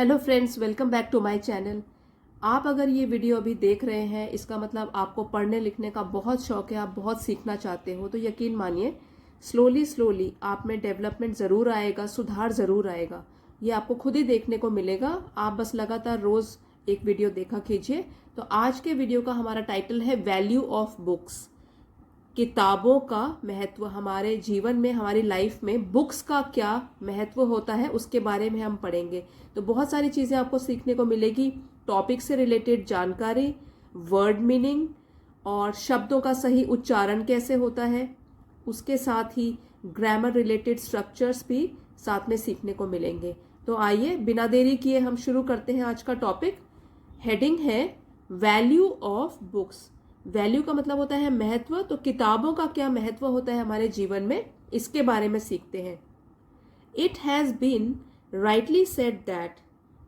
Hello friends, welcome back to my channel. आप अगर ये वीडियो अभी देख रहे हैं, इसका मतलब आपको पढ़ने लिखने का बहुत शौक है, आप बहुत सीखना चाहते हो। तो यकीन मानिए, स्लोली स्लोली आप में डेवलपमेंट ज़रूर आएगा, सुधार ज़रूर आएगा। ये आपको खुद ही देखने को मिलेगा। आप बस लगातार रोज़ एक वीडियो देखा कीजिए। तो आज के वीडियो का हमारा टाइटल है वैल्यू ऑफ बुक्स। किताबों का महत्व हमारे जीवन में, हमारी लाइफ में बुक्स का क्या महत्व होता है, उसके बारे में हम पढ़ेंगे। तो बहुत सारी चीज़ें आपको सीखने को मिलेगी। टॉपिक से रिलेटेड जानकारी, वर्ड मीनिंग और शब्दों का सही उच्चारण कैसे होता है, उसके साथ ही ग्रामर रिलेटेड स्ट्रक्चर्स भी साथ में सीखने को मिलेंगे। तो आइए बिना देरी किए हम शुरू करते हैं आज का टॉपिक। हेडिंग है वैल्यू ऑफ बुक्स। वैल्यू का मतलब होता है महत्व, तो किताबों का क्या महत्व होता है हमारे जीवन में, इसके बारे में सीखते हैं। It has been rightly said that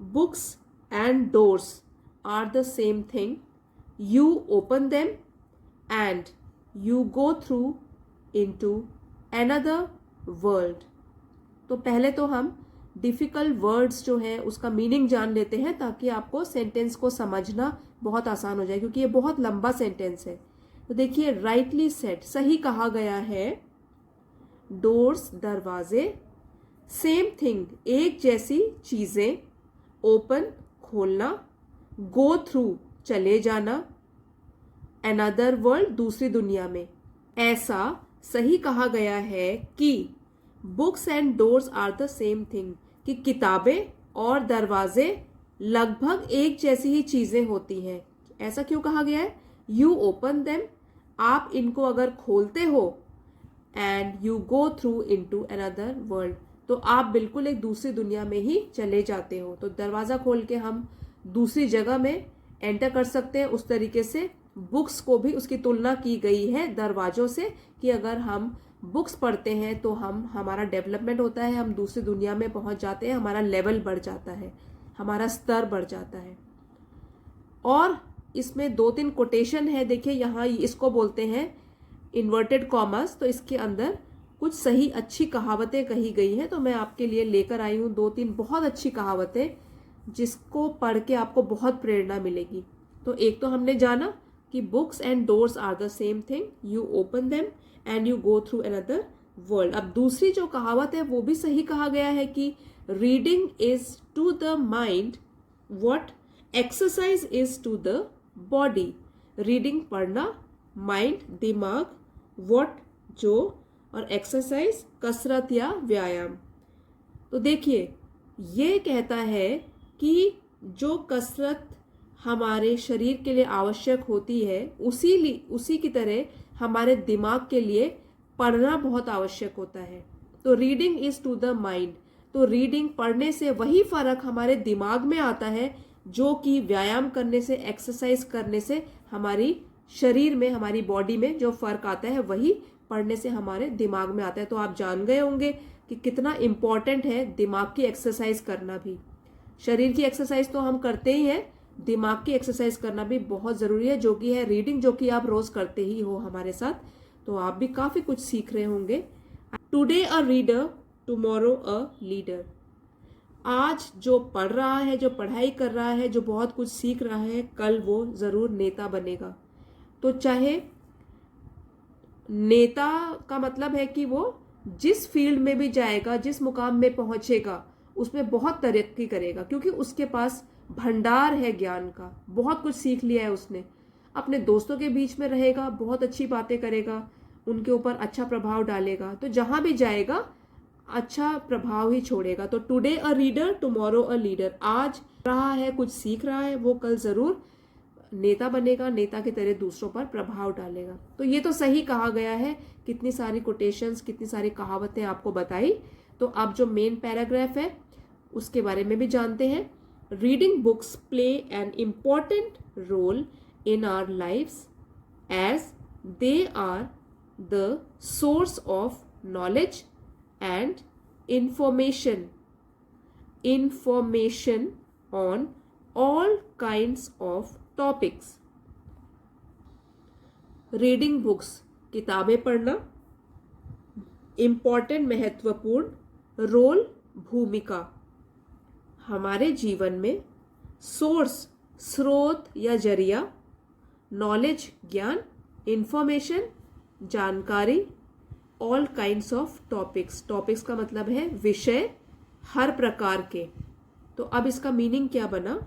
books and doors are the same thing. You open them and you go through into another world. तो पहले तो हम डिफिकल्ट वर्ड्स जो है उसका मीनिंग जान लेते हैं, ताकि आपको सेंटेंस को समझना बहुत आसान हो जाए, क्योंकि ये बहुत लंबा सेंटेंस है। तो देखिए, राइटली सेड, सही कहा गया है। डोर्स, दरवाजे। सेम थिंग, एक जैसी चीजें। ओपन, खोलना। गो थ्रू, चले जाना। अनदर वर्ल्ड, दूसरी दुनिया में। ऐसा सही कहा गया है कि books and doors are the same thing, कि किताबें और दरवाजे लगभग एक जैसी ही चीजें होती हैं। ऐसा क्यों कहा गया है? यू ओपन देम, आप इनको अगर खोलते हो, and you go through into another world, तो आप बिल्कुल एक दूसरी दुनिया में ही चले जाते हो। तो दरवाजा खोल के हम दूसरी जगह में एंटर कर सकते हैं। उस तरीके से बुक्स को भी उसकी तुलना की गई है दरवाजों से, कि अगर हम बुक्स पढ़ते हैं तो हमारा डेवलपमेंट होता है, हम दूसरी दुनिया में पहुंच जाते हैं, हमारा लेवल बढ़ जाता है, हमारा स्तर बढ़ जाता है। और इसमें 2-3 कोटेशन है। देखिए, यहाँ इसको बोलते हैं इन्वर्टेड कॉमर्स। तो इसके अंदर कुछ सही अच्छी कहावतें कही गई हैं, तो मैं आपके लिए लेकर आई हूँ 2-3 बहुत अच्छी कहावतें, जिसको पढ़ के आपको बहुत प्रेरणा मिलेगी। तो एक तो हमने जाना कि books and doors are the same thing, you open them and you go through another world. अब दूसरी जो कहावत है वो भी सही कहा गया है कि reading is to the mind what exercise is to the body. Reading, पढ़ना, माइंड, दिमाग, व्हाट, जो, और एक्सरसाइज, कसरत या व्यायाम। तो देखिए, ये कहता है कि जो कसरत हमारे शरीर के लिए आवश्यक होती है, उसी की तरह हमारे दिमाग के लिए पढ़ना बहुत आवश्यक होता है। तो reading is to the mind. तो रीडिंग, पढ़ने से वही फर्क हमारे दिमाग में आता है जो कि व्यायाम करने से, एक्सरसाइज करने से हमारी शरीर में, हमारी बॉडी में जो फर्क आता है, वही पढ़ने से हमारे दिमाग में आता है। तो आप जान गए होंगे कि कितना इम्पोर्टेंट है दिमाग की एक्सरसाइज करना भी। शरीर की एक्सरसाइज तो हम करते ही हैं, दिमाग की एक्सरसाइज करना भी बहुत ज़रूरी है, जो कि है रीडिंग, जो कि आप रोज़ करते ही हो हमारे साथ। तो आप भी काफ़ी कुछ सीख रहे होंगे। Today a reader, tomorrow a leader. आज जो पढ़ रहा है, जो पढ़ाई कर रहा है, जो बहुत कुछ सीख रहा है, कल वो ज़रूर नेता बनेगा। तो चाहे नेता का मतलब है कि वो जिस फील्ड में भी जाएगा, जिस मुकाम में पहुंचेगा, उसमें बहुत तरक्की करेगा, क्योंकि उसके पास भंडार है ज्ञान का, बहुत कुछ सीख लिया है उसने। अपने दोस्तों के बीच में रहेगा, बहुत अच्छी बातें करेगा, उनके ऊपर अच्छा प्रभाव डालेगा, तो जहां भी जाएगा अच्छा प्रभाव ही छोड़ेगा। तो today a reader, tomorrow a leader. आज रहा है, कुछ सीख रहा है, वो कल जरूर नेता बनेगा, नेता की तरह दूसरों पर प्रभाव डालेगा। तो ये तो सही कहा गया है। कितनी सारी कोटेशंस, कितनी सारी कहावतें आपको बताई। तो अब जो मेन पैराग्राफ है उसके बारे में भी जानते हैं। Reading books play an important role in our lives as they are the source of knowledge and information on all kinds of topics. Reading books, किताबें पढ़ना, इम्पॉर्टेंट, महत्वपूर्ण, रोल, भूमिका, हमारे जीवन में सोर्स स्रोत या जरिया, नॉलेज ज्ञान, इंफॉर्मेशन जानकारी, all kinds of topics, topics का मतलब है विषय, हर प्रकार के। तो अब इसका मीनिंग क्या बना?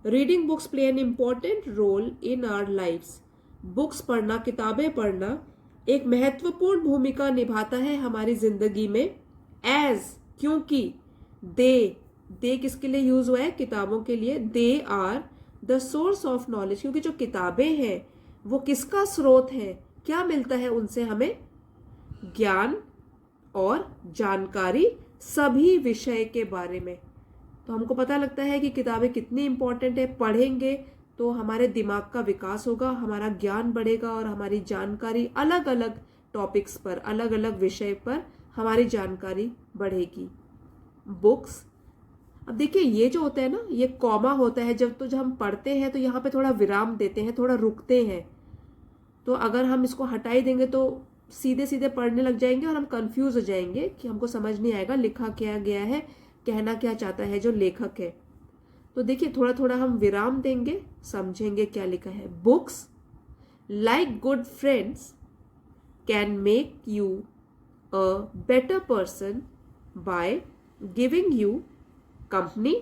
Reading books play an important role in our lives. Books पढ़ना, किताबें पढ़ना एक महत्वपूर्ण भूमिका निभाता है हमारी जिंदगी में। एज, क्योंकि दे किसके लिए यूज हुआ है? किताबों के लिए। They are the source of knowledge, क्योंकि जो किताबें हैं वो किसका स्रोत है? क्या मिलता है उनसे हमें? ज्ञान और जानकारी सभी विषय के बारे में। तो हमको पता लगता है कि किताबें कितनी इंपॉर्टेंट है। पढ़ेंगे तो हमारे दिमाग का विकास होगा, हमारा ज्ञान बढ़ेगा और हमारी जानकारी अलग अलग टॉपिक्स पर, अलग अलग विषय पर हमारी जानकारी बढ़ेगी। बुक्स, अब देखिए ये जो होता है ना, ये कॉमा होता है जब हम पढ़ते हैं तो यहाँ पे थोड़ा विराम देते हैं, थोड़ा रुकते हैं। तो अगर हम इसको हटा ही देंगे तो सीधे सीधे पढ़ने लग जाएंगे और हम कंफ्यूज हो जाएंगे कि हमको समझ नहीं आएगा लिखा क्या गया है, कहना क्या चाहता है जो लेखक है। तो देखिए थोड़ा थोड़ा हम विराम देंगे, समझेंगे क्या लिखा है। Books like good friends can make you a better person by giving you company,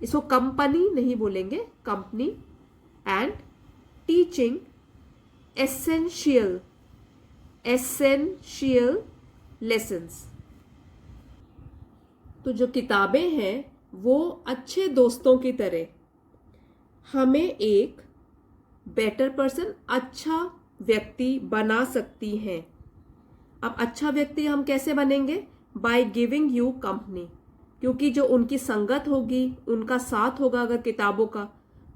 इसको कंपनी नहीं बोलेंगे, company, and teaching essential lessons. तो जो किताबें हैं वो अच्छे दोस्तों की तरह हमें एक बेटर पर्सन, अच्छा व्यक्ति बना सकती हैं। अब अच्छा व्यक्ति हम कैसे बनेंगे? बाय गिविंग यू कंपनी, क्योंकि जो उनकी संगत होगी, उनका साथ होगा अगर किताबों का,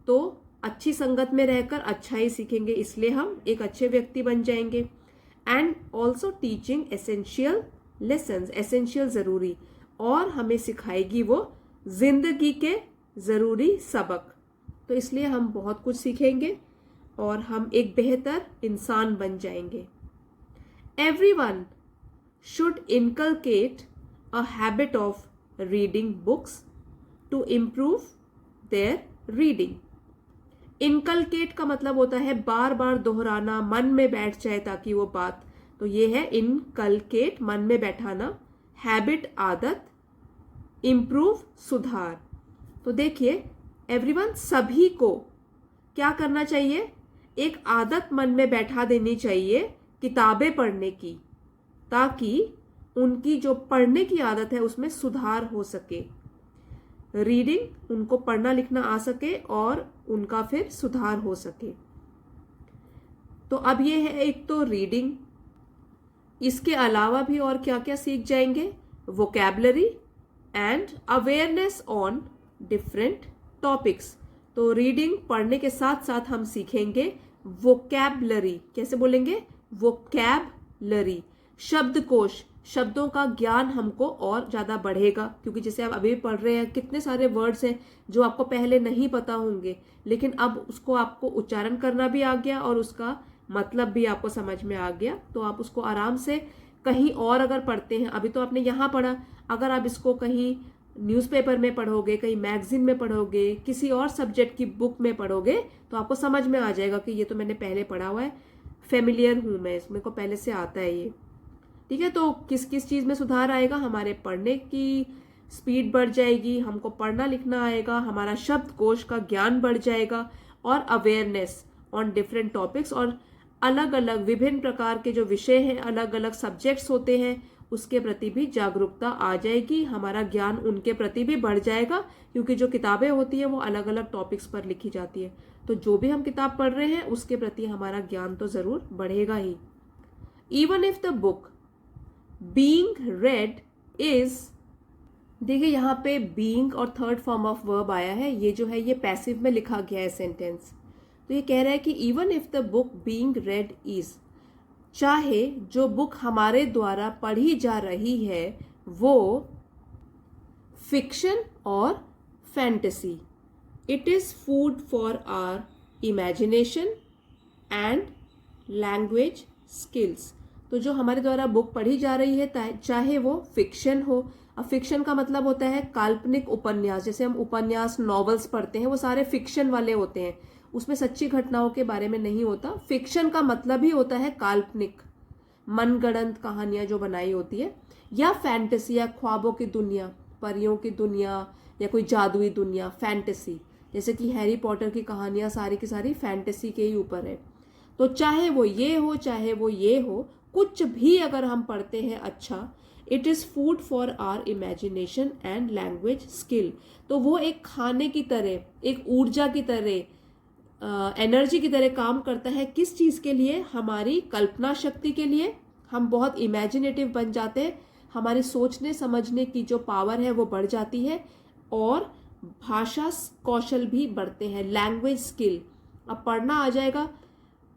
तो अच्छी संगत में रहकर अच्छा ही सीखेंगे, इसलिए हम एक अच्छे व्यक्ति बन जाएंगे। And also teaching essential lessons, essential जरूरी, और हमें सिखाएगी वो जिंदगी के जरूरी सबक। तो इसलिए हम बहुत कुछ सीखेंगे और हम एक बेहतर इंसान बन जाएंगे। Everyone should inculcate a habit of reading books to improve their reading. Inculcate का मतलब होता है बार बार दोहराना, मन में बैठ जाए ताकि वो बात। तो ये है इनकलकेट, मन में बैठाना, हैबिट आदत, इम्प्रूव सुधार। तो देखिए एवरीवन, सभी को क्या करना चाहिए? एक आदत मन में बैठा देनी चाहिए किताबें पढ़ने की, ताकि उनकी जो पढ़ने की आदत है उसमें सुधार हो सके, रीडिंग, उनको पढ़ना लिखना आ सके और उनका फिर सुधार हो सके। तो अब ये है एक तो रीडिंग, इसके अलावा भी और क्या क्या सीख जाएंगे? Vocabulary and awareness on different topics. तो रीडिंग पढ़ने के साथ साथ हम सीखेंगे वोकैबलरी। कैसे बोलेंगे? वोकैबलरी, शब्दकोश, शब्दों का ज्ञान हमको और ज़्यादा बढ़ेगा, क्योंकि जैसे आप अभी पढ़ रहे हैं कितने सारे वर्ड्स हैं जो आपको पहले नहीं पता होंगे, लेकिन अब उसको आपको उच्चारण करना भी आ गया और उसका मतलब भी आपको समझ में आ गया। तो आप उसको आराम से कहीं और अगर पढ़ते हैं, अभी तो आपने यहाँ पढ़ा, अगर आप इसको कहीं न्यूज़पेपर में पढ़ोगे, कहीं मैगजीन में पढ़ोगे, किसी और सब्जेक्ट की बुक में पढ़ोगे, तो आपको समझ में आ जाएगा कि ये तो मैंने पहले पढ़ा हुआ है, फेमिलियर हूँ मैं, मेरे को पहले से आता है ये। ठीक है, तो किस किस चीज़ में सुधार आएगा? हमारे पढ़ने की स्पीड बढ़ जाएगी, हमको पढ़ना लिखना आएगा, हमारा शब्दकोश का ज्ञान बढ़ जाएगा, और अवेयरनेस ऑन डिफरेंट टॉपिक्स, और अलग अलग विभिन्न प्रकार के जो विषय हैं, अलग अलग सब्जेक्ट्स होते हैं, उसके प्रति भी जागरूकता आ जाएगी, हमारा ज्ञान उनके प्रति भी बढ़ जाएगा, क्योंकि जो किताबें होती हैं वो अलग अलग टॉपिक्स पर लिखी जाती है। तो जो भी हम किताब पढ़ रहे हैं उसके प्रति हमारा ज्ञान तो जरूर बढ़ेगा ही। Even if the book being read is, देखिए यहाँ पे बीइंग और थर्ड फॉर्म ऑफ वर्ब आया है, ये जो है ये पैसिव में लिखा गया है सेंटेंस। तो ये कह रहा है कि even if the book being read is, चाहे जो बुक हमारे द्वारा पढ़ी जा रही है वो फिक्शन और fantasy, it is food for our imagination and language skills. तो जो हमारे द्वारा बुक पढ़ी जा रही है, चाहे वो फिक्शन हो, अब फिक्शन का मतलब होता है काल्पनिक उपन्यास। जैसे हम उपन्यास नॉवेल्स पढ़ते हैं वो सारे फिक्शन वाले होते हैं, उसमें सच्ची घटनाओं के बारे में नहीं होता। फिक्शन का मतलब ही होता है काल्पनिक, मनगढ़ंत कहानियां जो बनाई होती है, या फैंटेसी या ख्वाबों की दुनिया, परियों की दुनिया या कोई जादुई दुनिया, फैंटेसी। जैसे कि हैरी पॉटर की कहानियां सारी की सारी फैंटेसी के ही ऊपर है। तो चाहे वो ये हो चाहे वो ये हो, कुछ भी अगर हम पढ़ते हैं अच्छा, it is food for our imagination and language skill. तो वो एक खाने की तरह, एक ऊर्जा की तरह, एनर्जी की तरह काम करता है। किस चीज़ के लिए? हमारी कल्पना शक्ति के लिए। हम बहुत इमेजिनेटिव बन जाते हैं, हमारी सोचने समझने की जो पावर है वो बढ़ जाती है, और भाषा कौशल भी बढ़ते हैं, लैंग्वेज स्किल। अब पढ़ना आ जाएगा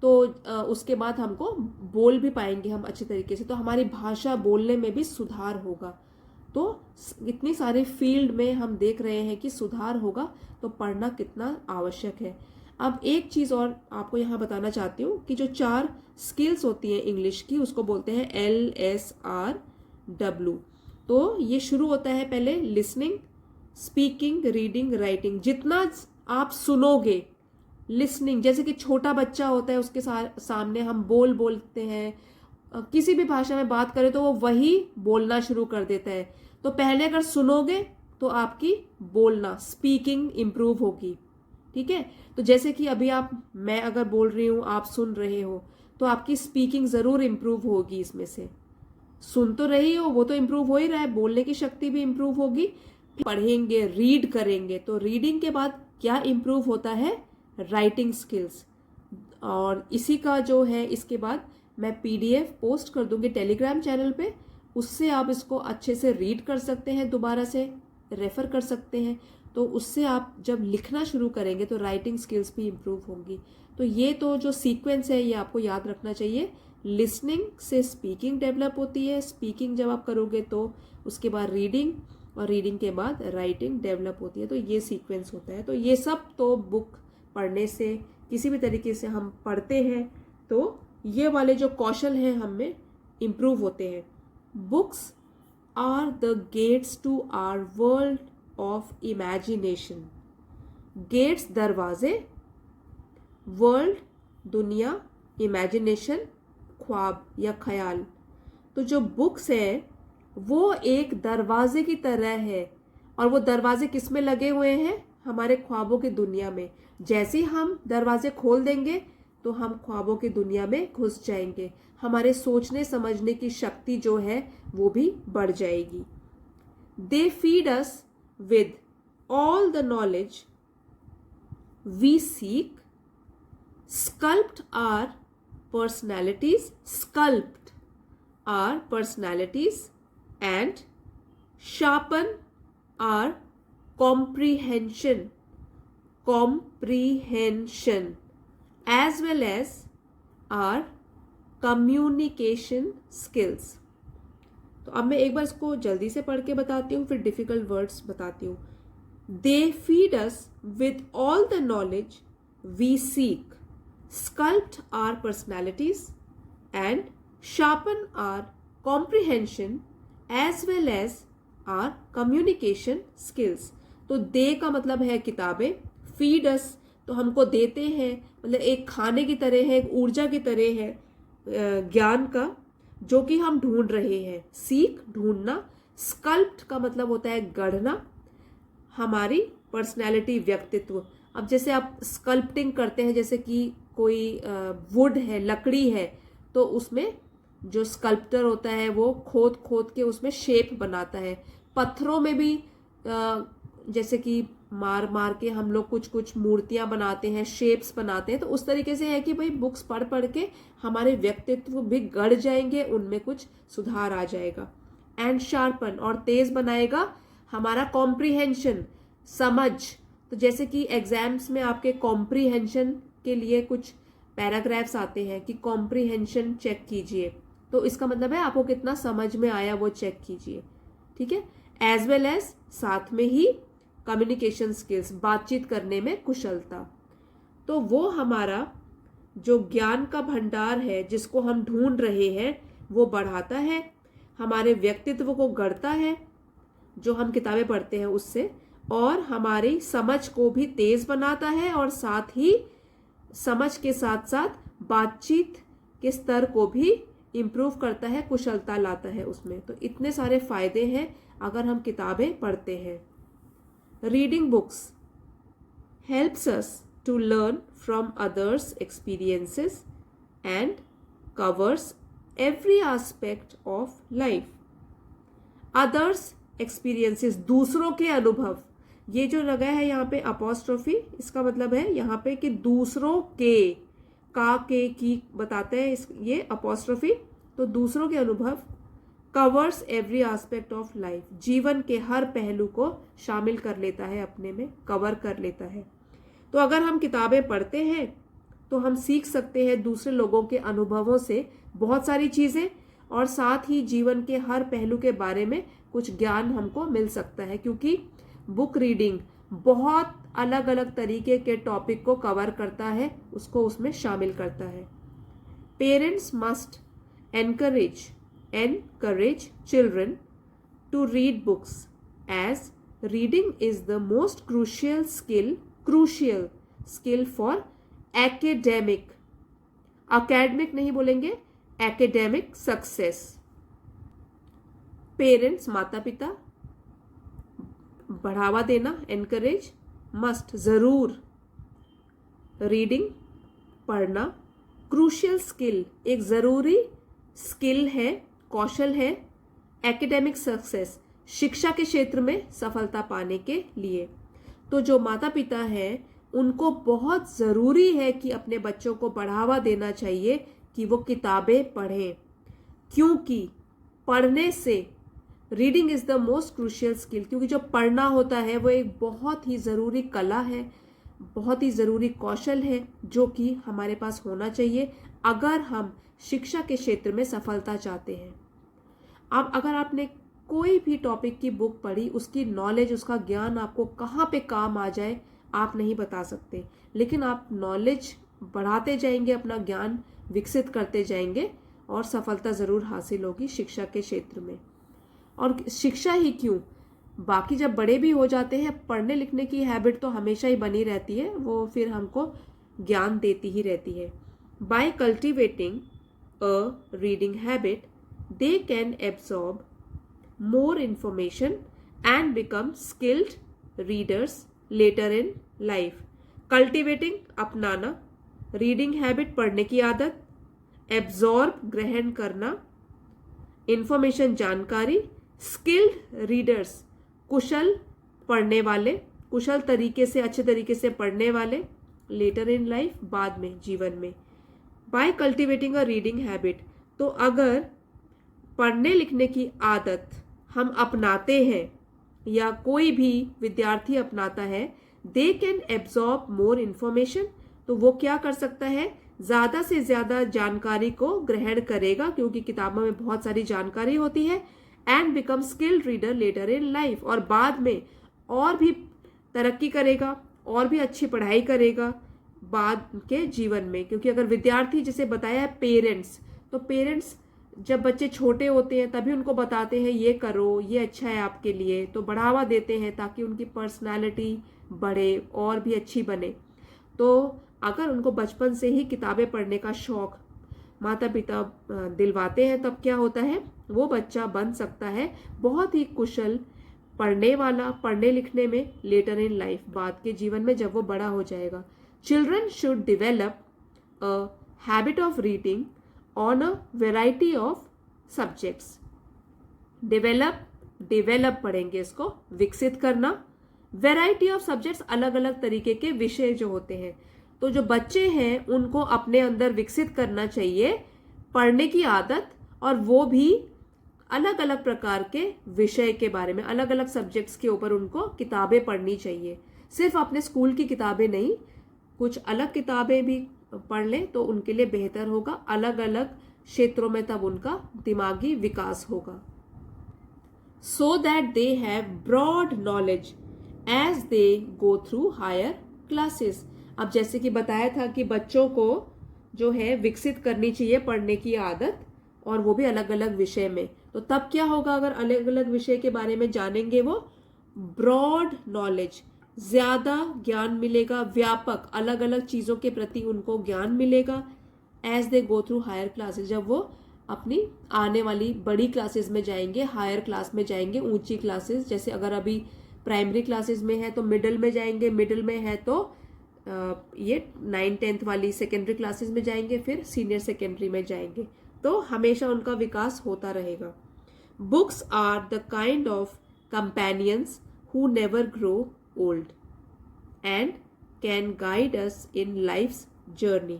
तो उसके बाद हमको बोल भी पाएंगे हम अच्छी तरीके से, तो हमारी भाषा बोलने में भी सुधार होगा। तो इतनी सारे फील्ड में हम देख रहे हैं कि सुधार होगा, तो पढ़ना कितना आवश्यक है। अब एक चीज़ और आपको यहाँ बताना चाहती हूँ कि जो 4 स्किल्स होती हैं इंग्लिश की, उसको बोलते हैं LSRW। तो ये शुरू होता है पहले लिसनिंग, स्पीकिंग, रीडिंग, राइटिंग। जितना आप सुनोगे, लिसनिंग, जैसे कि छोटा बच्चा होता है उसके सामने हम बोलते हैं, किसी भी भाषा में बात करें तो वो वही बोलना शुरू कर देता है। तो पहले अगर सुनोगे तो आपकी बोलना, स्पीकिंग इम्प्रूव होगी। ठीक है, तो जैसे कि अभी मैं अगर बोल रही हूँ, आप सुन रहे हो, तो आपकी स्पीकिंग ज़रूर इम्प्रूव होगी। इसमें से सुन तो रही हो, वो तो इम्प्रूव हो ही रहा है, बोलने की शक्ति भी इम्प्रूव होगी। पढ़ेंगे, रीड करेंगे, तो रीडिंग के बाद क्या इम्प्रूव होता है? Writing skills. और इसी का जो है, इसके बाद मैं PDF पोस्ट कर दूंगी टेलीग्राम चैनल पे, उससे आप इसको अच्छे से रीड कर सकते हैं, दोबारा से रेफर कर सकते हैं। तो उससे आप जब लिखना शुरू करेंगे तो राइटिंग स्किल्स भी इम्प्रूव होंगी। तो ये तो जो सीक्वेंस है ये आपको याद रखना चाहिए। लिसनिंग से स्पीकिंग डेवलप होती है, स्पीकिंग जब आप करोगे तो उसके बाद रीडिंग, और रीडिंग के बाद राइटिंग डेवलप होती है। तो ये सीक्वेंस होता है। तो ये सब तो बुक पढ़ने से, किसी भी तरीके से हम पढ़ते हैं तो ये वाले जो कौशल हैं हम में इम्प्रूव होते हैं। Books are the gates to our world of imagination. Gates दरवाजे, वर्ल्ड दुनिया, इमेजिनेशन ख्वाब या ख्याल। तो जो बुक्स है वो एक दरवाजे की तरह है, और वो दरवाजे किस में लगे हुए हैं? हमारे ख्वाबों की दुनिया में। जैसे ही हम दरवाजे खोल देंगे तो हम ख्वाबों की दुनिया में घुस जाएंगे, हमारे सोचने समझने की शक्ति जो है वो भी बढ़ जाएगी। दे feed us with all the knowledge we seek, sculpt our personalities and sharpen our comprehension as well as our communication skills। तो अब मैं एक बार इसको जल्दी से पढ़ के बताती हूँ, फिर डिफिकल्ट वर्ड्स बताती हूँ। They feed us with all the knowledge we seek, sculpt our personalities and sharpen our comprehension as well as our communication skills. तो दे का मतलब है किताबें, फीड अस तो हमको देते हैं, मतलब एक खाने की तरह है, एक ऊर्जा की तरह है ज्ञान का, जो कि हम ढूंढ रहे हैं। सीख, ढूंढना। स्कल्प्ट का मतलब होता है गढ़ना, हमारी पर्सनैलिटी, व्यक्तित्व। अब जैसे आप स्कल्प्टिंग करते हैं, जैसे कि कोई वुड है, लकड़ी है, तो उसमें जो स्कल्प्टर होता है वो खोद खोद के उसमें शेप बनाता है। पत्थरों में भी जैसे कि मार मार के हम लोग कुछ कुछ मूर्तियां बनाते हैं, शेप्स बनाते हैं। तो उस तरीके से है कि भाई बुक्स पढ़ पढ़ के हमारे व्यक्तित्व भी गढ़ जाएंगे, उनमें कुछ सुधार आ जाएगा। एंड शार्पन, और तेज बनाएगा हमारा कॉम्प्रीहेंशन, समझ। तो जैसे कि एग्जाम्स में आपके कॉम्प्रीहेंशन के लिए कुछ पैराग्राफ्स आते हैं कि कॉम्प्रीहेंशन चेक कीजिए, तो इसका मतलब है आपको कितना समझ में आया वो चेक कीजिए। ठीक है, एज वेल एज साथ में ही कम्युनिकेशन स्किल्स, बातचीत करने में कुशलता। तो वो हमारा जो ज्ञान का भंडार है जिसको हम ढूंढ रहे हैं वो बढ़ाता है, हमारे व्यक्तित्व को गढ़ता है, जो हम किताबें पढ़ते हैं उससे, और हमारी समझ को भी तेज बनाता है और साथ ही समझ के साथ साथ बातचीत के स्तर को भी इम्प्रूव करता है, कुशलता लाता है उसमें। तो इतने सारे फायदे हैं अगर हम किताबें पढ़ते हैं। Reading books helps us to learn from others' experiences and covers every aspect of life. Others' experiences, दूसरों के अनुभव, ये जो लगा है यहाँ पे अपॉस्ट्रोफी, इसका मतलब है यहाँ पे कि दूसरों के, का के की बताते हैं ये अपॉस्ट्रोफी, तो दूसरों के अनुभव। Covers every aspect of life, जीवन के हर पहलू को शामिल कर लेता है, अपने में कवर कर लेता है। तो अगर हम किताबें पढ़ते हैं तो हम सीख सकते हैं दूसरे लोगों के अनुभवों से बहुत सारी चीज़ें, और साथ ही जीवन के हर पहलू के बारे में कुछ ज्ञान हमको मिल सकता है, क्योंकि बुक रीडिंग बहुत अलग अलग तरीके के टॉपिक को कवर करता है, उसको उसमें शामिल करता है। Parents must encourage children to read books, as reading is the most crucial skill for academic नहीं बोलेंगे, academic success। पेरेंट्स माता पिता, बढ़ावा देना encourage, must जरूर, रीडिंग पढ़ना, क्रूशियल स्किल एक जरूरी स्किल है, कौशल है, एकेडमिक सक्सेस शिक्षा के क्षेत्र में सफलता पाने के लिए। तो जो माता पिता हैं उनको बहुत ज़रूरी है कि अपने बच्चों को बढ़ावा देना चाहिए कि वो किताबें पढ़ें, क्योंकि पढ़ने से, reading is the most crucial skill, क्योंकि जो पढ़ना होता है वो एक बहुत ही ज़रूरी कला है, बहुत ही ज़रूरी कौशल है, जो कि हमारे पास होना चाहिए अगर हम शिक्षा के क्षेत्र में सफलता चाहते हैं। अब अगर आपने कोई भी टॉपिक की बुक पढ़ी, उसकी नॉलेज, उसका ज्ञान आपको कहाँ पे काम आ जाए आप नहीं बता सकते, लेकिन आप नॉलेज बढ़ाते जाएंगे, अपना ज्ञान विकसित करते जाएंगे और सफलता ज़रूर हासिल होगी शिक्षा के क्षेत्र में। और शिक्षा ही क्यों, बाकी जब बड़े भी हो जाते हैं, पढ़ने लिखने की हैबिट तो हमेशा ही बनी रहती है, वो फिर हमको ज्ञान देती ही रहती है। By cultivating a reading habit they can absorb more information and become skilled readers later in life। cultivating अपनाना, reading habit पढ़ने की आदत, absorb ग्रहण करना, information जानकारी, skilled readers कुशल पढ़ने वाले, कुशल तरीके से, अच्छे तरीके से पढ़ने वाले, later in life बाद में, जीवन में। by cultivating a reading habit, तो अगर पढ़ने लिखने की आदत हम अपनाते हैं या कोई भी विद्यार्थी अपनाता है, they can absorb more information, तो वो क्या कर सकता है, ज़्यादा से ज़्यादा जानकारी को ग्रहण करेगा, क्योंकि किताबों में बहुत सारी जानकारी होती है, and become skilled reader later in life, और बाद में और भी तरक्की करेगा और भी अच्छी पढ़ाई करेगा बाद के जीवन में। क्योंकि अगर विद्यार्थी, जैसे बताया है पेरेंट्स, तो पेरेंट्स जब बच्चे छोटे होते हैं तभी उनको बताते हैं ये करो, ये अच्छा है आपके लिए, तो बढ़ावा देते हैं ताकि उनकी पर्सनालिटी बढ़े और भी अच्छी बने। तो अगर उनको बचपन से ही किताबें पढ़ने का शौक माता पिता दिलवाते हैं, तब क्या होता है, वो बच्चा बन सकता है बहुत ही कुशल पढ़ने वाला, पढ़ने लिखने में लेटर इन लाइफ, बाद के जीवन में जब वो बड़ा हो जाएगा। Children should develop a habit of reading on a variety of subjects। Develop पढ़ेंगे, इसको विकसित करना, वैरायटी ऑफ सब्जेक्ट्स अलग अलग तरीके के विषय जो होते हैं, तो जो बच्चे हैं उनको अपने अंदर विकसित करना चाहिए पढ़ने की आदत, और वो भी अलग अलग प्रकार के विषय के बारे में, अलग अलग सब्जेक्ट्स के ऊपर उनको किताबें पढ़नी चाहिए। सिर्फ अपने स्कूल की किताबें नहीं, कुछ अलग किताबें भी पढ़ लें तो उनके लिए बेहतर होगा, अलग अलग क्षेत्रों में तब उनका दिमागी विकास होगा। So that they have broad knowledge as they go through higher classes. अब जैसे कि बताया था कि बच्चों को जो है विकसित करनी चाहिए पढ़ने की आदत, और वो भी अलग अलग विषय में, तो तब क्या होगा अगर अलग अलग विषय के बारे में जानेंगे, वो ब्रॉड नॉलेज, ज्यादा ज्ञान मिलेगा, व्यापक अलग अलग चीजों के प्रति उनको ज्ञान मिलेगा as they go through higher classes, जब वो अपनी आने वाली बड़ी क्लासेस में जाएंगे, हायर क्लास में जाएंगे, ऊंची क्लासेस, जैसे अगर अभी प्राइमरी क्लासेस में है तो मिडिल में जाएंगे, मिडिल में है तो ये 9th-10th वाली सेकेंडरी क्लासेस में जाएंगे, फिर सीनियर सेकेंडरी में जाएंगे, तो हमेशा उनका विकास होता रहेगा। Books are the kind of companions who never grow old and can guide us in life's journey.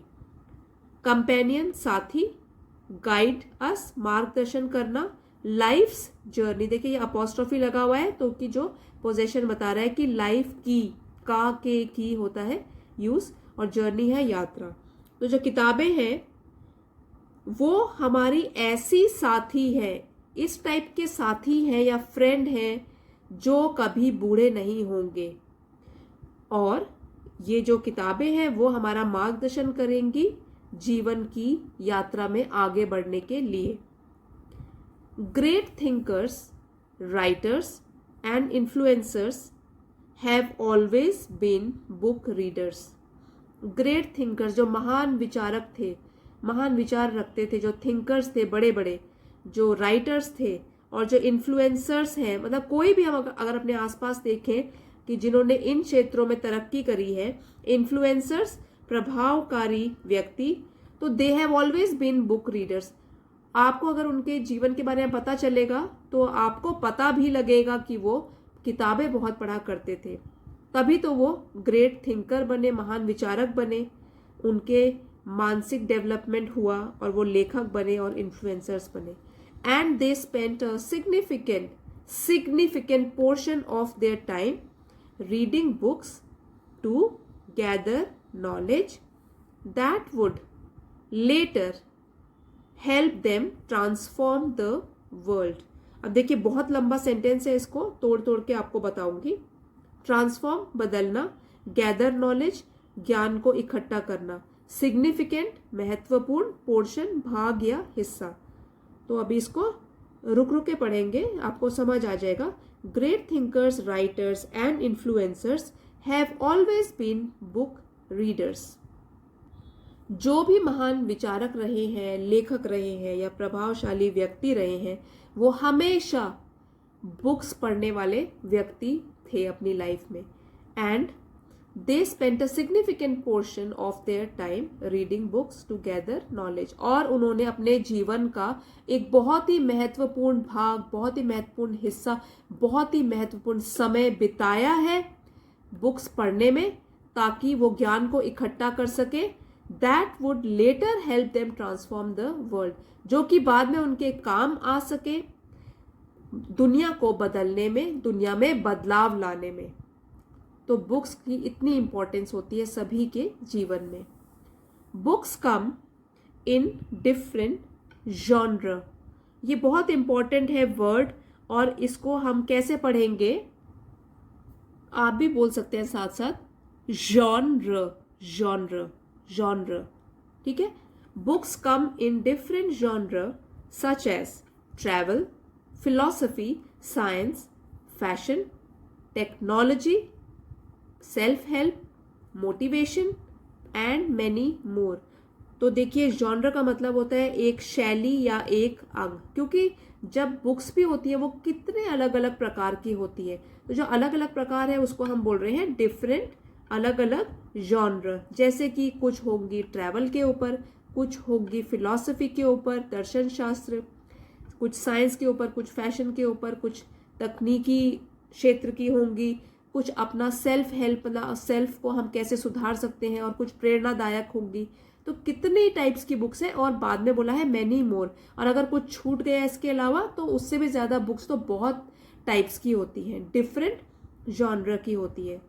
Companion साथी, गाइड अस मार्गदर्शन करना, लाइफ्स जर्नी, देखिए ये अपॉस्ट्रोफी लगा हुआ है तो कि जो पोजेशन बता रहा है कि लाइफ की, का के की होता है यूज, और जर्नी है यात्रा। तो जो किताबें हैं वो हमारी ऐसी साथी है, इस टाइप के साथी हैं या फ्रेंड हैं जो कभी बूढ़े नहीं होंगे, और ये जो किताबें हैं वो हमारा मार्गदर्शन करेंगी जीवन की यात्रा में आगे बढ़ने के लिए। Great thinkers, writers and influencers have always been book readers. Great thinkers, जो महान विचारक थे, महान विचार रखते थे, जो थिंकर्स थे बड़े बड़े, जो राइटर्स थे, और जो इन्फ्लुएंसर्स हैं, मतलब कोई भी हम अगर अपने आसपास देखें कि जिन्होंने इन क्षेत्रों में तरक्की करी है, इन्फ्लुएंसर्स, प्रभावकारी व्यक्ति, तो they have always been book readers. आपको अगर उनके जीवन के बारे में पता चलेगा तो आपको पता भी लगेगा कि वो किताबें बहुत पढ़ा करते थे, तभी तो वो ग्रेट थिंकर बने, महान विचारक बने, उनके मानसिक डेवलपमेंट हुआ और वो लेखक बने और इन्फ्लुएंसर्स बने। And they spent a significant portion of their time reading books to gather knowledge that would later help them transform the world। अब देखिए बहुत लंबा सेंटेंस है, इसको तोड़ तोड़ के आपको बताऊंगी। ट्रांसफॉर्म, बदलना, गैदर नॉलेज, ज्ञान को इकट्ठा करना, सिग्निफिकेंट, महत्वपूर्ण, पोर्शन, भाग या हिस्सा। तो अभी इसको रुक रुक के पढ़ेंगे, आपको समझ आ जाएगा। Great thinkers, writers and influencers have always been book readers. जो भी महान विचारक रहे हैं, लेखक रहे हैं या प्रभावशाली व्यक्ति रहे हैं, वो हमेशा बुक्स पढ़ने वाले व्यक्ति थे अपनी लाइफ में। And they spent a significant portion of their time reading books to gather knowledge. और उन्होंने अपने जीवन का एक बहुत ही महत्वपूर्ण भाग, बहुत ही महत्वपूर्ण हिस्सा, बहुत ही महत्वपूर्ण समय बिताया है बुक्स पढ़ने में, ताकि वो ज्ञान को इकट्ठा कर सके। That would later help them transform the world, जो कि बाद में उनके काम आ सके दुनिया को बदलने में, दुनिया में बदलाव लाने में। तो बुक्स की इतनी इंपॉर्टेंस होती है सभी के जीवन में। Books come in different genre, ये बहुत इंपॉर्टेंट है वर्ड, और इसको हम कैसे पढ़ेंगे, आप भी बोल सकते हैं साथ साथ, जॉनर, जॉनर, जॉनर, ठीक है। Books come in different genre such as travel, philosophy, science, fashion, technology, self help, motivation and many more. तो देखिए जॉनर का मतलब होता है एक शैली या एक अंग, क्योंकि जब बुक्स भी होती है वो कितने अलग अलग प्रकार की होती है, तो जो अलग अलग प्रकार है उसको हम बोल रहे हैं डिफरेंट, अलग अलग जॉनर। जैसे कि कुछ होंगी ट्रैवल के ऊपर, कुछ होंगी फिलॉसफी के ऊपर, दर्शन शास्त्र, कुछ साइंस के ऊपर, कुछ फैशन के ऊपर, कुछ तकनीकी क्षेत्र की होंगी, कुछ अपना सेल्फ हेल्प, सेल्फ को हम कैसे सुधार सकते हैं, और कुछ प्रेरणादायक होंगी। तो कितने टाइप्स की बुक्स हैं, और बाद में बोला है मैनी मोर, और अगर कुछ छूट गया इसके अलावा तो उससे भी ज्यादा बुक्स तो बहुत टाइप्स की होती हैं, डिफरेंट जॉनर की होती है।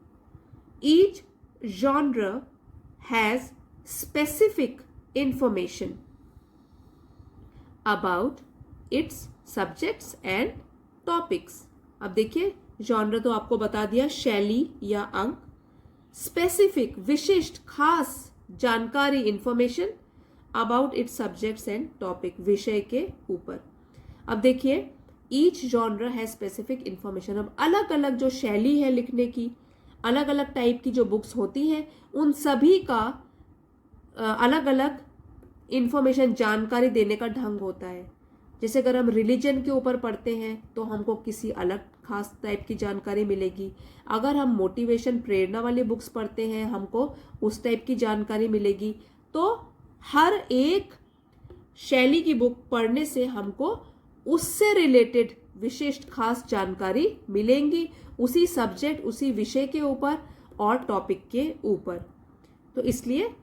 Each genre has specific information about it's subjects and topics. अब देखिए जॉनर तो आपको बता दिया, शैली या अंग, स्पेसिफिक, विशिष्ट, खास जानकारी, information about it's subjects and topic, विषय के ऊपर। अब देखिए, ईच जॉनर है स्पेसिफिक इंफॉर्मेशन। अब अलग अलग जो शैली है लिखने की, अलग अलग टाइप की जो बुक्स होती हैं, उन सभी का अलग अलग इंफॉर्मेशन, जानकारी देने का ढंग होता है। जैसे अगर हम रिलीजन के ऊपर पढ़ते हैं तो हमको किसी अलग खास टाइप की जानकारी मिलेगी। अगर हम मोटिवेशन, प्रेरणा वाली बुक्स पढ़ते हैं, हमको उस टाइप की जानकारी मिलेगी। तो हर एक शैली की बुक पढ़ने से हमको उससे रिलेटेड विशिष्ट खास जानकारी मिलेंगी, उसी सब्जेक्ट, उसी विषय के ऊपर और टॉपिक के ऊपर। तो इसलिए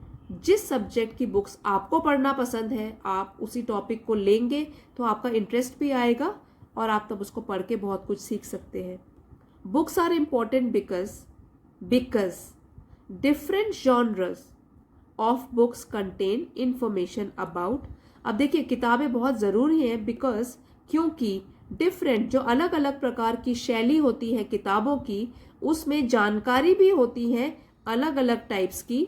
जिस सब्जेक्ट की बुक्स आपको पढ़ना पसंद है, आप उसी टॉपिक को लेंगे तो आपका इंटरेस्ट भी आएगा और आप तब उसको पढ़ के बहुत कुछ सीख सकते हैं। Books are important because different genres of books contain information about. अब देखिए, किताबें बहुत ज़रूरी हैं बिकॉज, क्योंकि डिफरेंट, जो अलग अलग प्रकार की शैली होती है किताबों की, उसमें जानकारी भी होती है अलग अलग टाइप्स की।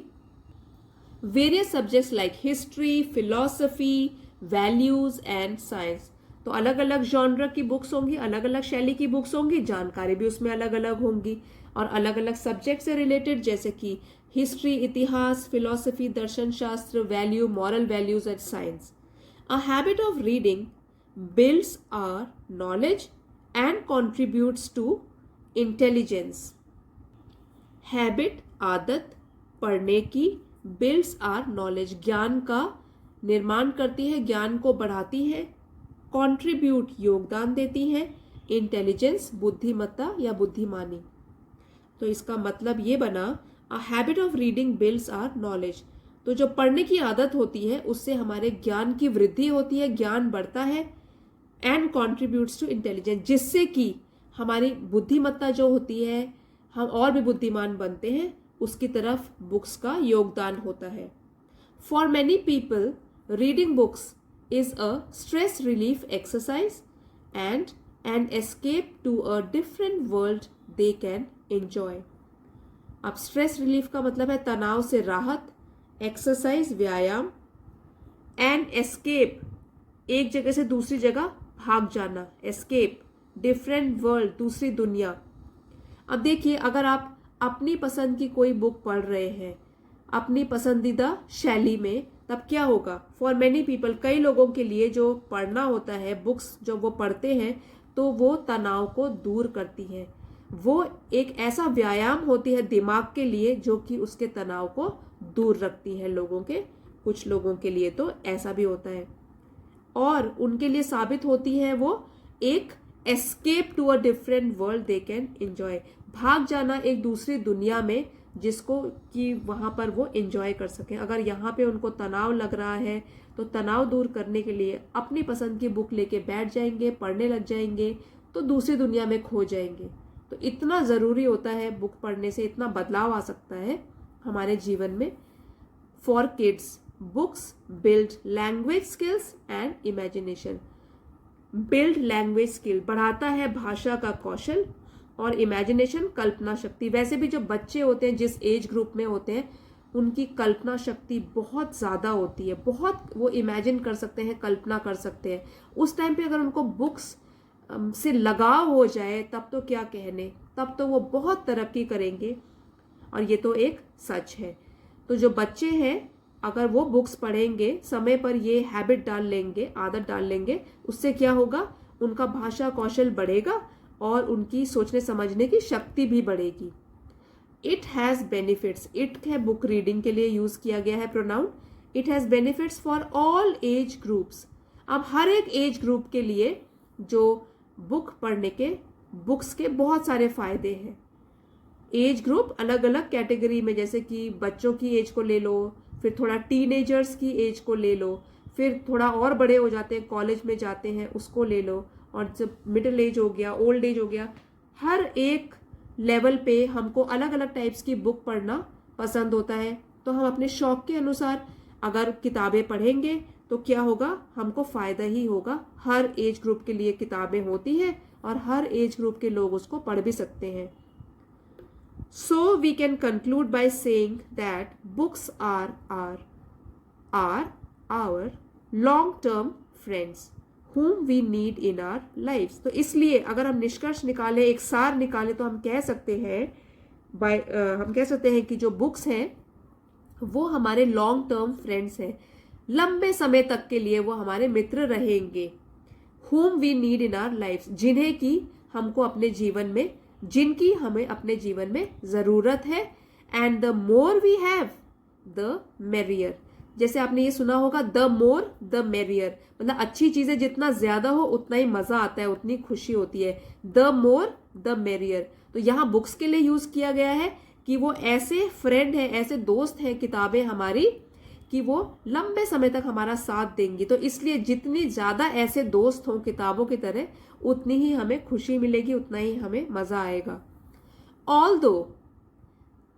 Various subjects like history, philosophy, values and science. तो अलग अलग जॉनर की बुक्स होंगी, अलग अलग शैली की बुक्स होंगी, जानकारी भी उसमें अलग अलग होंगी और अलग अलग सब्जेक्ट से रिलेटेड, जैसे कि हिस्ट्री, इतिहास, फिलॉसफी, दर्शन शास्त्र, value, moral values and science. A habit of reading builds our knowledge and contributes to intelligence. Habit, आदत पढ़ने की, बिल्ड्स आर नॉलेज, ज्ञान का निर्माण करती है, ज्ञान को बढ़ाती है। कॉन्ट्रीब्यूट, योगदान देती है। इंटेलिजेंस, बुद्धिमत्ता या बुद्धिमानी। तो इसका मतलब ये बना, a habit of reading builds our knowledge. तो जो पढ़ने की आदत होती है उससे हमारे ज्ञान की वृद्धि होती है, ज्ञान बढ़ता है। एंड कॉन्ट्रीब्यूट्स टू इंटेलिजेंस, जिससे कि हमारी बुद्धिमत्ता जो होती है, हम और भी बुद्धिमान बनते हैं, उसकी तरफ बुक्स का योगदान होता है। For many people reading books is a stress relief exercise and an escape to a different world they can enjoy. अब स्ट्रेस रिलीफ का मतलब है तनाव से राहत, एक्सरसाइज व्यायाम, एंड एस्केप एक जगह से दूसरी जगह भाग जाना, एस्केप, डिफरेंट वर्ल्ड दूसरी दुनिया। अब देखिए, अगर आप अपनी पसंद की कोई बुक पढ़ रहे हैं अपनी पसंदीदा शैली में, तब क्या होगा? फॉर मैनी पीपल, कई लोगों के लिए जो पढ़ना होता है, बुक्स जो वो पढ़ते हैं, तो वो तनाव को दूर करती हैं। वो एक ऐसा व्यायाम होती है दिमाग के लिए जो कि उसके तनाव को दूर रखती है लोगों के। कुछ लोगों के लिए तो ऐसा भी होता है और उनके लिए साबित होती है वो एक escape to a different world they can enjoy, भाग जाना एक दूसरी दुनिया में जिसको कि वहां पर वो एंजॉय कर सकें। अगर यहाँ पे उनको तनाव लग रहा है तो तनाव दूर करने के लिए अपनी पसंद की बुक लेके बैठ जाएंगे, पढ़ने लग जाएंगे, तो दूसरी दुनिया में खो जाएंगे। तो इतना ज़रूरी होता है, बुक पढ़ने से इतना बदलाव आ सकता है हमारे जीवन में। For kids, books build language skills and imagination. Build language skill, बढ़ाता है भाषा का कौशल, और इमेजिनेशन, कल्पना शक्ति। वैसे भी जो बच्चे होते हैं, जिस एज ग्रुप में होते हैं, उनकी कल्पना शक्ति बहुत ज़्यादा होती है, बहुत वो इमेजिन कर सकते हैं, कल्पना कर सकते हैं। उस टाइम पे अगर उनको बुक्स से लगाव हो जाए तब तो क्या कहने, तब तो वो बहुत तरक्की करेंगे, और ये तो एक सच है। तो जो बच्चे हैं, अगर वो बुक्स पढ़ेंगे, समय पर ये हैबिट डाल लेंगे, आदत डाल लेंगे, उससे क्या होगा? उनका भाषा कौशल बढ़ेगा और उनकी सोचने समझने की शक्ति भी बढ़ेगी। इट हैज़ बेनिफिट्स, इट है बुक रीडिंग के लिए यूज किया गया है pronoun. It has benefits for all age groups. अब हर एक एज ग्रुप के लिए जो बुक पढ़ने के, बुक्स के बहुत सारे फायदे हैं। एज ग्रुप अलग अलग कैटेगरी में, जैसे कि बच्चों की एज को ले लो, फिर थोड़ा टीनेजर्स की एज को ले लो, फिर थोड़ा और बड़े हो जाते हैं, कॉलेज में जाते हैं, उसको ले लो, और जब मिडिल एज हो गया, ओल्ड एज हो गया, हर एक लेवल पे हमको अलग अलग टाइप्स की बुक पढ़ना पसंद होता है। तो हम अपने शौक के अनुसार अगर किताबें पढ़ेंगे तो क्या होगा? हमको फ़ायदा ही होगा। हर एज ग्रुप के लिए किताबें होती हैं और हर एज ग्रुप के लोग उसको पढ़ भी सकते हैं। So we can conclude by saying that books are our long-term friends whom we need in our lives। तो इसलिए अगर हम निष्कर्ष निकाले, एक सार निकाले, तो हम कह सकते हैं कि जो बुक्स हैं वो हमारे लॉन्ग टर्म फ्रेंड्स हैं, लंबे समय तक के लिए वो हमारे मित्र रहेंगे। whom we need in our lives, जिनकी हमें अपने जीवन में जरूरत है। And the more we have the merrier, जैसे आपने ये सुना होगा, द मोर द मेरियर, मतलब अच्छी चीजें जितना ज्यादा हो उतना ही मजा आता है, उतनी खुशी होती है। द मोर द मेरियर, तो यहाँ बुक्स के लिए यूज किया गया है कि वो ऐसे फ्रेंड है, ऐसे दोस्त हैं किताबें हमारी, कि वो लंबे समय तक हमारा साथ देंगी। तो इसलिए जितनी ज्यादा ऐसे दोस्त हों किताबों की तरह, उतनी ही हमें खुशी मिलेगी, उतना ही हमें मजा आएगा। Although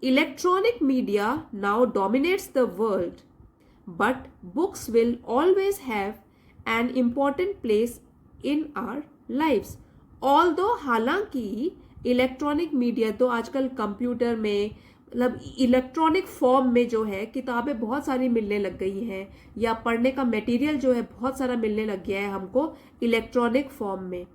electronic media now dominates the world, but books will always have an important place in our lives। although हालांकि इलेक्ट्रॉनिक मीडिया तो आजकल कंप्यूटर में, मतलब इलेक्ट्रॉनिक फॉर्म में जो है किताबें बहुत सारी मिलने लग गई हैं, या पढ़ने का मटेरियल जो है बहुत सारा मिलने लग गया है हमको इलेक्ट्रॉनिक फॉर्म में,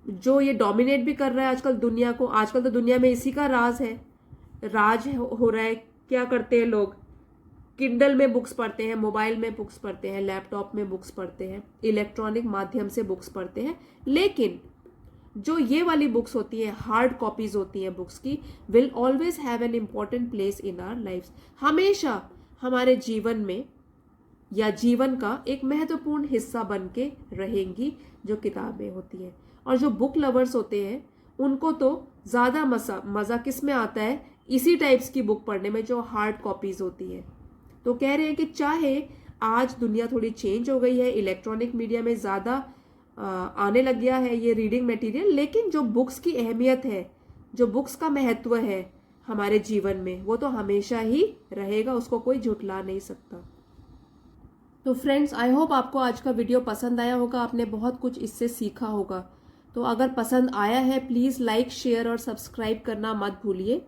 जो ये डोमिनेट भी कर रहा है आजकल दुनिया को। आजकल तो दुनिया में इसी का राज हो रहा है। क्या करते हैं लोग, किंडल में बुक्स पढ़ते हैं, मोबाइल में बुक्स पढ़ते हैं, लैपटॉप में बुक्स पढ़ते हैं, इलेक्ट्रॉनिक माध्यम से बुक्स पढ़ते हैं। लेकिन जो ये वाली बुक्स होती हैं, हार्ड कॉपीज होती हैं बुक्स की, will always have an important place in our lives, हमेशा हमारे जीवन में या जीवन का एक महत्वपूर्ण हिस्सा बन के रहेंगी जो किताबें होती हैं। और जो बुक लवर्स होते हैं उनको तो ज़्यादा मज़ा किस में आता है, इसी टाइप्स की बुक पढ़ने में जो हार्ड कॉपीज होती है। तो कह रहे हैं कि चाहे आज दुनिया थोड़ी चेंज हो गई है, इलेक्ट्रॉनिक मीडिया में ज़्यादा आने लग गया है ये रीडिंग मटेरियल, लेकिन जो बुक्स की अहमियत है, जो बुक्स का महत्व है हमारे जीवन में, वो तो हमेशा ही रहेगा, उसको कोई झुठला नहीं सकता। तो फ्रेंड्स, आई होप आपको आज का वीडियो पसंद आया होगा, आपने बहुत कुछ इससे सीखा होगा। तो अगर पसंद आया है, प्लीज़ लाइक, शेयर और सब्सक्राइब करना मत भूलिए।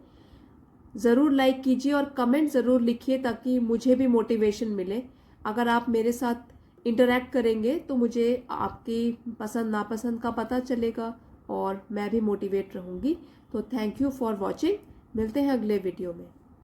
ज़रूर लाइक कीजिए और कमेंट ज़रूर लिखिए ताकि मुझे भी मोटिवेशन मिले। अगर आप मेरे साथ इंटरैक्ट करेंगे तो मुझे आपकी पसंद नापसंद का पता चलेगा और मैं भी मोटिवेट रहूँगी। तो थैंक यू फॉर वॉचिंग। मिलते हैं अगले वीडियो में।